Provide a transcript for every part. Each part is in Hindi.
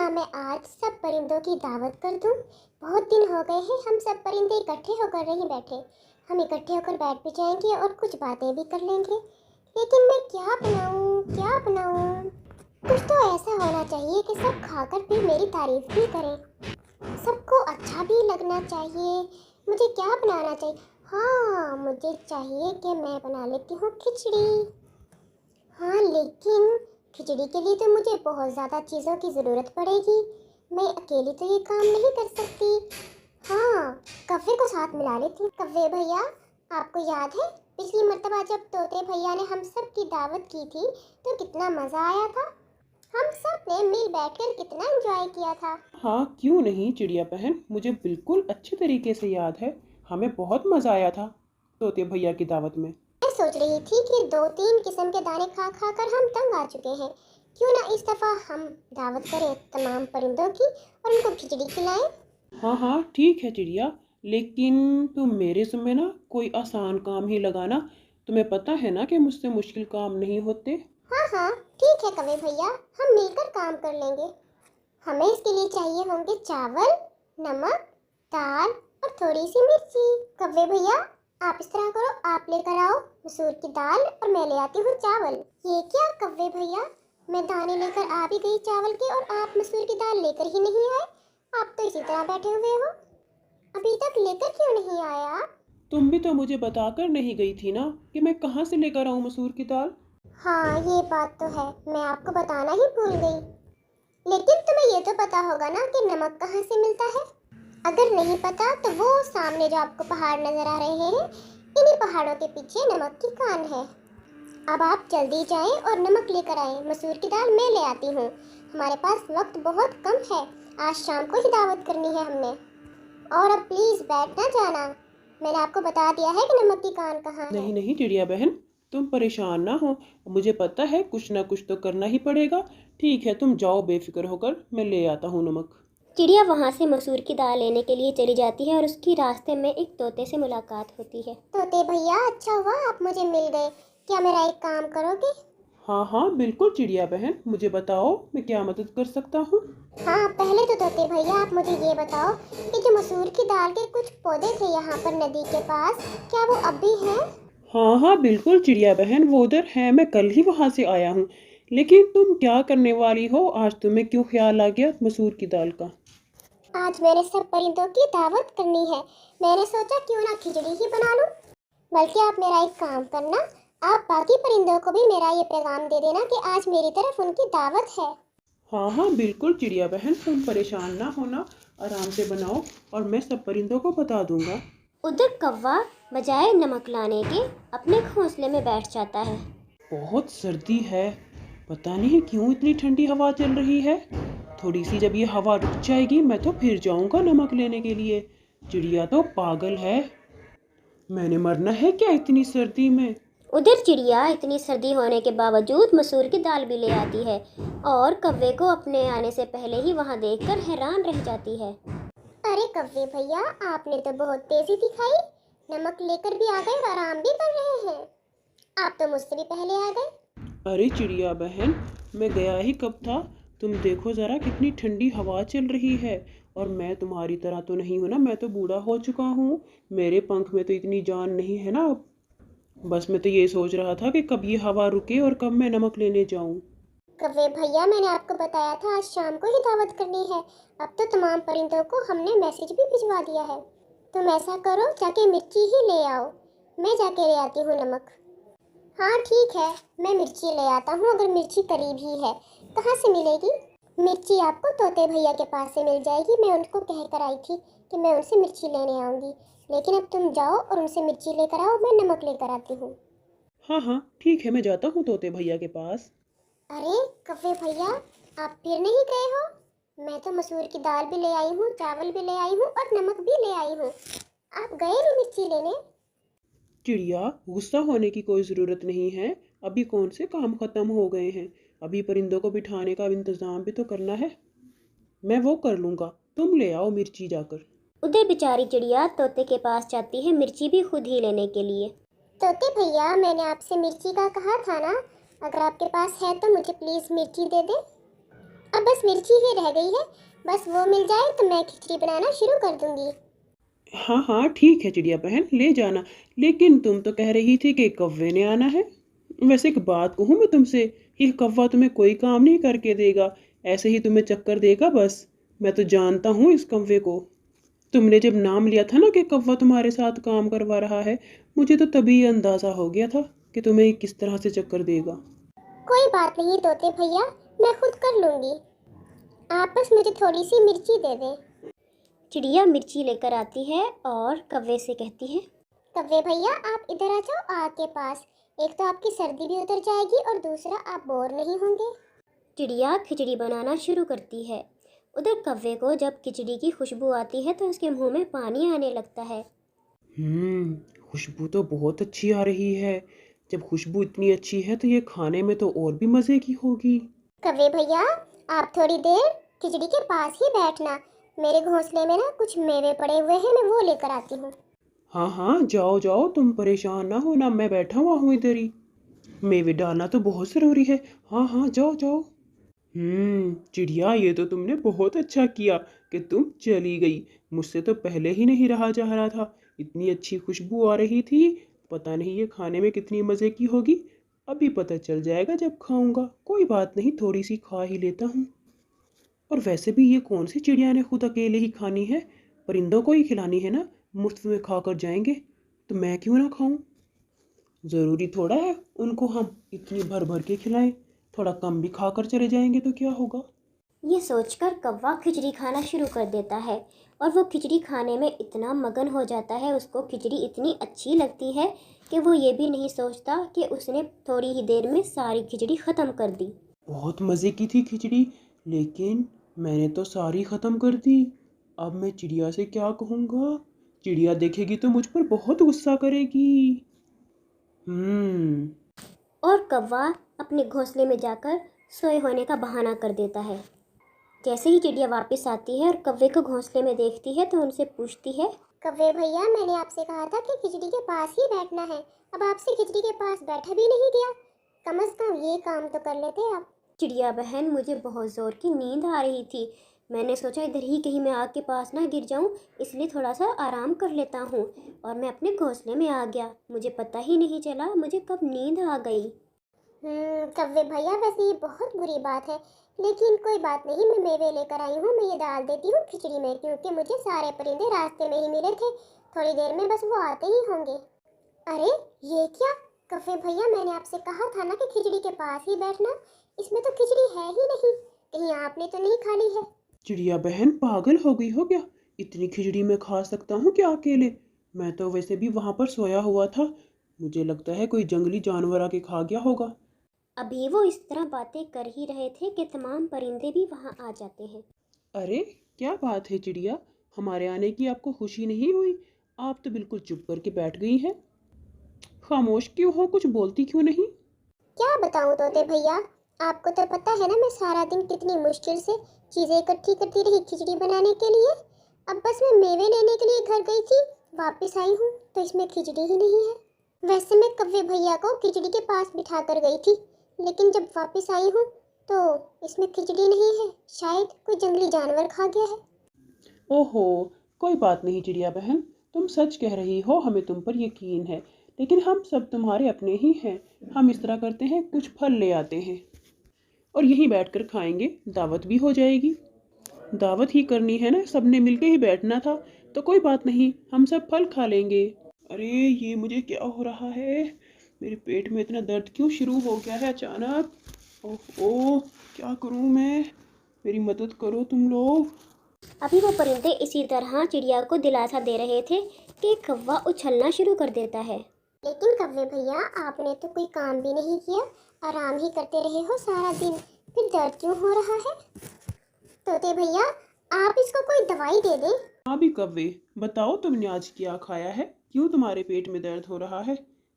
ना मैं आज सब परिंदों की दावत कर दूं। बहुत दिन हो गए हैं हम सब परिंदे इकट्ठे होकर नहीं बैठे। हम इकट्ठे होकर बैठ भी जाएंगे और कुछ बातें भी कर लेंगे। लेकिन मैं क्या बनाऊं, क्या बनाऊं? कुछ तो ऐसा होना चाहिए कि सब खाकर भी मेरी तारीफ भी करें, सबको अच्छा भी लगना चाहिए। मुझे क्या बनाना चाहिए? हाँ, मुझे चाहिए कि मैं बना लेती हूँ खिचड़ी। हाँ, लेकिन खिचड़ी के लिए तो मुझे बहुत ज़्यादा चीज़ों की ज़रूरत पड़ेगी। मैं अकेली तो ये काम नहीं कर सकती। हाँ, कव्वे को साथ मिला लेती हूँ। कव्वे भैया, आपको याद है पिछली मर्तबा जब तोते भैया ने हम सब की दावत की थी तो कितना मज़ा आया था? हम सब ने मिल बैठकर कितना एंजॉय किया था। हाँ, क्यों नहीं चिड़िया बहन, मुझे बिल्कुल अच्छे तरीके से याद है। हमें बहुत मज़ा आया था तोते भैया की दावत में। मैं सोच रही थी कि 2-3 किस्म के दाने खा खा कर हम तंग आ चुके हैं। क्यों ना इस दफ़ा हम दावत करें तमाम परिंदों की और उनको खिचड़ी खिलाएं। हाँ हाँ ठीक है चिड़िया, लेकिन तुम मेरे समय ना कोई आसान काम ही लगाना। तुम्हें पता है ना कि मुझसे मुश्किल काम नहीं होते। हाँ हाँ, ठीक है कवे भैया, हम मिलकर काम कर लेंगे। हमें इसके लिए चाहिए होंगे चावल, नमक, दाल और थोड़ी सी मिर्ची। कव्वे भैया, आप इस तरह करो, आप लेकर आओ मसूर की दाल और मैं ले आती हूँ चावल। ये क्या कव्वे भैया, मैं दाने लेकर आ भी गई चावल के और आप मसूर की दाल लेकर ही नहीं आए। आप तो इसी तरह बैठे हुए हो, अभी तक लेकर क्यों नहीं आए आप? तुम भी तो मुझे बताकर नहीं गई थी ना कि मैं कहाँ से लेकर आऊँ मसूर की दाल। हाँ, ये बात तो है, मैं आपको बताना ही भूल गई। लेकिन तुम्हें ये तो पता होगा ना कि नमक कहाँ से मिलता है? अगर नहीं पता तो वो सामने जो आपको पहाड़ नजर आ रहे हैं, इन्हीं पहाड़ों के पीछे नमक की कान है। अब आप जल्दी जाएं और नमक लेकर आएं। मसूर की दाल मैं ले आती हूँ। हमारे पास वक्त बहुत कम है, आज शाम को ही दावत करनी है हमने। और अब प्लीज बैठ ना जाना, मैंने आपको बता दिया है कि नमक की कान कहाँ है। नहीं नहीं चिड़िया बहन, तुम परेशान ना हो। मुझे पता है कुछ ना कुछ तो करना ही पड़ेगा। ठीक है, तुम जाओ बेफिक्र होकर, मैं ले आता हूँ नमक। चिड़िया वहाँ से मसूर की दाल लेने के लिए चली जाती है और उसकी रास्ते में एक तोते से मुलाकात होती है। तोते भैया, अच्छा हुआ आप मुझे मिल गए। क्या मेरा एक काम करोगे? हाँ हाँ बिल्कुल चिड़िया बहन, मुझे बताओ मैं क्या मदद कर सकता हूँ। हाँ, पहले तो तोते भैया आप मुझे ये बताओ कि जो मसूर की दाल के कुछ पौधे थे यहाँ पर नदी के पास, क्या वो अब भी हैं? हाँ हाँ बिल्कुल चिड़िया बहन, वो उधर है, मैं कल ही वहाँ से आया हूँ। लेकिन तुम क्या करने वाली हो आज? तुम्हें क्यों ख्याल आ गया मसूर की दाल का? आज मैंने सब परिंदों की दावत करनी है। मैंने सोचा क्यों ना खिचड़ी ही बना लूं। बल्कि आप मेरा एक काम करना, आप बाकी परिंदों को भी मेरा ये पैगाम दे देना कि आज मेरी तरफ उनकी दावत है। हाँ हाँ बिल्कुल चिड़िया बहन, तुम परेशान ना होना, आराम से बनाओ और मैं सब परिंदों को बता दूंगा। उधर कौवा बजाय नमक लाने के अपने घोंसले में बैठ जाता है। बहुत सर्दी है, पता नहीं क्यों इतनी ठंडी हवा चल रही है। थोड़ी सी जब ये हवा रुक जाएगी मैं तो फिर जाऊंगा नमक लेने के लिए। चिड़िया तो पागल है, मैंने मरना है क्या इतनी सर्दी में। उधर चिड़िया इतनी सर्दी होने के बावजूद मसूर की दाल भी ले आती है और कव्वे को अपने आने से पहले ही वहां देखकर हैरान रह जाती है। अरे कव्वे भैया, आपने तो बहुत तेजी दिखाई, नमक लेकर भी आ गए और आराम भी कर रहे हैं। आप तो मुझसे भी पहले आ गए। अरे चिड़िया बहन, मैं गया ही कब था। तुम देखो ज़रा कितनी ठंडी हवा चल रही है। और मैं तुम्हारी तरह तो नहीं हूँ ना, मैं तो बूढ़ा हो चुका हूँ। मेरे पंख में तो इतनी जान नहीं है ना अब। बस मैं तो ये सोच रहा था कि कब ये हवा रुके और कब मैं नमक लेने जाऊँ। कव्वे भैया, मैंने आपको बताया था आज शाम को ही दावत करनी है। अब तो तमाम परिंदों को हमने मैसेज भी भिजवा दिया है। तुम ऐसा करो, जाके मिर्ची ही ले आओ, मैं जाके ले आती हूँ नमक। हाँ ठीक है, मैं मिर्ची ले आता हूँ अगर मिर्ची करीब ही है। कहाँ से मिलेगी? मिर्ची आपको तोते भैया के पास से मिल जाएगी। मैं उनको कह कर आई थी कि मैं उनसे मिर्ची लेने आऊँगी। लेकिन अब तुम जाओ और उनसे मिर्ची लेकर आओ, मैं नमक लेकर आती हूँ। हाँ हाँ ठीक है, मैं जाता हूँ तोते भैया के पास। अरे कव्वे भैया, आप फिर नहीं गए हो? मैं तो मसूर की दाल भी ले आई हूँ, चावल भी ले आई हूँ और नमक भी ले आई हूँ। आप गए नहीं मिर्ची लेने? चिड़िया, गुस्सा होने की कोई ज़रूरत नहीं है। अभी कौन से काम ख़त्म हो गए हैं? अभी परिंदों को बिठाने का इंतज़ाम भी तो करना है। मैं वो कर लूँगा, तुम ले आओ मिर्ची जाकर। उधर बेचारी चिड़िया तोते के पास जाती है मिर्ची भी खुद ही लेने के लिए। तोते भैया, मैंने आपसे मिर्ची का कहा था ना, अगर आपके पास है तो मुझे प्लीज़ मिर्ची दे दे। अब बस मिर्ची ही रह गई है, बस वो मिल जाए तो मैं खिचड़ी बनाना शुरू कर दूंगी। हाँ हाँ ठीक है चिड़िया बहन, ले जाना। लेकिन तुम तो कह रही थी कि कौवे ने आना है। वैसे एक बात कहूँ मैं तुमसे, ये कौवा तुम्हें कोई काम नहीं करके देगा, ऐसे ही तुम्हें चक्कर देगा बस। मैं तो जानता हूँ इस कौवे को। तुमने जब नाम लिया था ना कि कौवा तुम्हारे साथ काम करवा रहा है, मुझे तो तभी ये अंदाजा हो गया था कि तुम्हें ये किस तरह से चक्कर देगा। कोई बात नहीं तोते भैया, मैं खुद कर लूंगी। आप बस मुझे थोड़ी सी मिर्ची दे दें। चिड़िया मिर्ची लेकर आती है और कौवे से कहती है, कव्वे भैया आप इधर आ जाओ आग के पास। एक तो आपकी सर्दी भी उतर जाएगी और दूसरा आप बोर नहीं होंगे। चिड़िया खिचड़ी बनाना शुरू करती है। उधर कौवे को जब खिचड़ी की खुशबू आती है तो उसके मुंह में पानी आने लगता है। खुशबू तो बहुत अच्छी आ रही है। जब खुशबू इतनी अच्छी है तो ये खाने में तो और भी मज़े की होगी। कव्वे भैया आप थोड़ी देर खिचड़ी के पास ही बैठना, मेरे घोंसले में ना कुछ मेवे पड़े हुए हैं, मैं वो लेकर आती हूँ। हाँ हाँ जाओ जाओ, तुम परेशान ना होना, मैं बैठा हुआ हूँ इधर ही। मेवे डालना तो बहुत ज़रूरी है। हाँ हाँ जाओ जाओ। चिड़िया ये तो तुमने बहुत अच्छा किया कि तुम चली गई। मुझसे तो पहले ही नहीं रहा जा रहा था, इतनी अच्छी खुशबू आ रही थी। पता नहीं ये खाने में कितनी मज़े की होगी। अभी पता चल जाएगा जब खाऊंगा। कोई बात नहीं, थोड़ी सी खा ही लेता हूँ। और वैसे भी ये कौन सी चिड़िया ने खुद अकेले ही खानी है? परिंदों को ही खिलानी है ना, मुफ्त में खा कर जाएंगे, तो मैं क्यों ना खाऊं? ज़रूरी थोड़ा है उनको हम इतनी भर भर के खिलाएं। थोड़ा कम भी खाकर चले जाएंगे तो क्या होगा। ये सोचकर कौवा खिचड़ी खाना शुरू कर देता है और वो खिचड़ी खाने में इतना मगन हो जाता है, उसको खिचड़ी इतनी अच्छी लगती है कि वो ये भी नहीं सोचता कि उसने थोड़ी ही देर में सारी खिचड़ी ख़त्म कर दी। बहुत मज़े की थी खिचड़ी, लेकिन मैंने तो सारी ख़त्म कर दी। अब मैं चिड़िया से क्या कहूँगा? चिड़िया देखेगी तो मुझ पर बहुत गुस्सा करेगी। हम्म और कौवा अपने घोंसले में जाकर सोए होने का बहाना कर देता है। जैसे ही चिड़िया वापस आती है और कौवे को घोंसले में देखती है तो उनसे पूछती है, कव्वे भैया मैंने आपसे कहा था कि खिचड़ी के पास ही बैठना है, अब आपसे खिचड़ी के पास बैठा भी नहीं गया। कम से कम ये काम तो कर लेते आप। चिड़िया बहन मुझे बहुत ज़ोर की नींद आ रही थी, मैंने सोचा इधर ही कहीं मैं आग के पास ना गिर जाऊं, इसलिए थोड़ा सा आराम कर लेता हूँ और मैं अपने घोंसले में आ गया। मुझे पता ही नहीं चला मुझे कब नींद आ गई। कव्वे भैया वैसे ये बहुत बुरी बात है, लेकिन कोई बात नहीं, मैं मेवे लेकर आई हूँ, मैं ये डाल देती हूँ खिचड़ी में, क्योंकि मुझे सारे परिंदे रास्ते में ही मिले थे। थोड़ी देर में बस वो आते ही होंगे। अरे ये क्या, कव्वे भैया मैंने आपसे कहा था ना कि खिचड़ी के पास ही बैठना, इसमें तो खिचड़ी है ही नहीं, कहीं आपने तो नहीं खा ली है। चिड़िया बहन पागल हो गई हो क्या? इतनी खिचड़ी मैं खा सकता हूँ क्या अकेले? मैं तो वैसे भी वहां पर सोया हुआ था। मुझे लगता है कोई जंगली जानवर आके खा गया होगा। अभी वो इस तरह बातें कर ही रहे थे कि तमाम परिंदे भी वहाँ आ जाते हैं। अरे क्या बात है चिड़िया, हमारे आने की आपको खुशी नहीं हुई? आप तो बिल्कुल चुप करके बैठ गई हैं। खामोश क्यों हो, कुछ बोलती क्यों नहीं? क्या बताऊँ तोते भैया, आपको तो पता है ना मैं सारा दिन कितनी मुश्किल से चीज़ें इकट्ठी करती रही खिचड़ी बनाने के लिए। अब बस मैं मेवे लेने के लिए घर गई थी, वापस आई हूँ तो इसमें खिचड़ी ही नहीं है। वैसे मैं कव्वे भैया को खिचड़ी के पास बिठा कर गई थी, लेकिन जब वापस आई हूँ तो इसमें खिचड़ी नहीं है, शायद कोई जंगली जानवर खा गया है। ओहो, कोई बात नहीं चिड़िया बहन, तुम सच कह रही हो, हमें तुम पर यकीन है। लेकिन हम सब तुम्हारे अपने ही हैं। हम इस तरह करते हैं, कुछ फल ले आते हैं और यहीं बैठकर खाएंगे, दावत भी हो जाएगी। दावत ही करनी है ना, सबने मिलके ही बैठना था। तो कोई बात नहीं, हम सब फल खा लेंगे। अरे ये मुझे क्या हो रहा है? मेरे पेट में इतना दर्द क्यों शुरू हो गया है अचानक? ओह क्या करूं मैं? मेरी मदद करो तुम लोग। अभी वो परिंदे इसी तरह चिड़िया को दिलासा दे रहे थे कि कौवा उछलना शुरू कर देता है। लेकिन कव्वे भैया आपने तो कोई काम भी नहीं किया, आराम ही करते रहे हो सारा दिन, फिर दर्द क्यों हो रहा है? तोते भैया आप इसको कोई दवाई दे दें। हाँ भी कव्वे, बताओ तुमने आज क्या खाया है? क्यों तुम्हारे पेट में दर्द हो रहा है?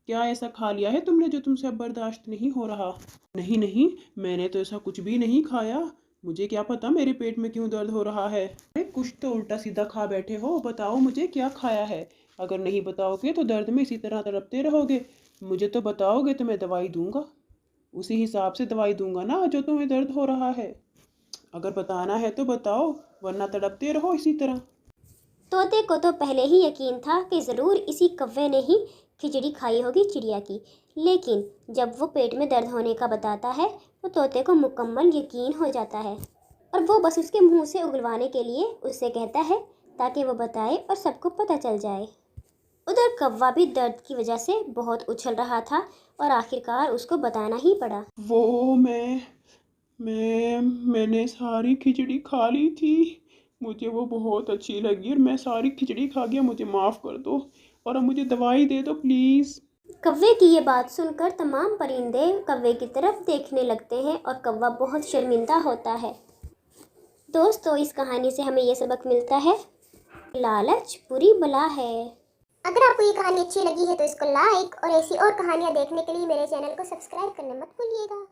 क्या ऐसा खा लिया है तुमने जो तुमसे अब बर्दाश्त नहीं हो रहा? नहीं नहीं, मैंने तो ऐसा कुछ भी नहीं खाया। मुझे क्या पता मेरे पेट में क्यों दर्द हो रहा है। अरे कुछ तो उल्टा सीधा खा बैठे हो, बताओ मुझे क्या खाया है। अगर नहीं बताओगे तो दर्द में इसी तरह तड़पते रहोगे। मुझे तो बताओगे तो मैं दवाई दूंगा, उसी हिसाब से दवाई दूंगा ना जो तुम्हें दर्द हो रहा है। अगर बताना है तो बताओ, वरना तड़पते रहो इसी तरह। तोते को तो पहले ही यकीन था कि ज़रूर इसी कौवे ने ही खिचड़ी खाई होगी चिड़िया की, लेकिन जब वो पेट में दर्द होने का बताता है तो तोते को मुकम्मल यकीन हो जाता है और वो बस उसके मुंह से उगलवाने के लिए उससे कहता है ताकि वो बताए और सबको पता चल जाए। उधर कौवा भी दर्द की वजह से बहुत उछल रहा था और आखिरकार उसको बताना ही पड़ा। वो मैंने सारी खिचड़ी खा ली थी। मुझे वो बहुत अच्छी लगी और मैं सारी खिचड़ी खा गया, मुझे माफ़ कर दो और अब मुझे दवाई दे दो प्लीज़। कौवे की ये बात सुनकर तमाम परिंदे कौवे की तरफ देखने लगते हैं और कौवा बहुत शर्मिंदा होता है। दोस्तों, इस कहानी से हमें ये सबक मिलता है, लालच बुरी बला है। अगर आपको ये कहानी अच्छी लगी है तो इसको लाइक और ऐसी और कहानियाँ देखने के लिए मेरे चैनल को सब्सक्राइब करना मत भूलिएगा।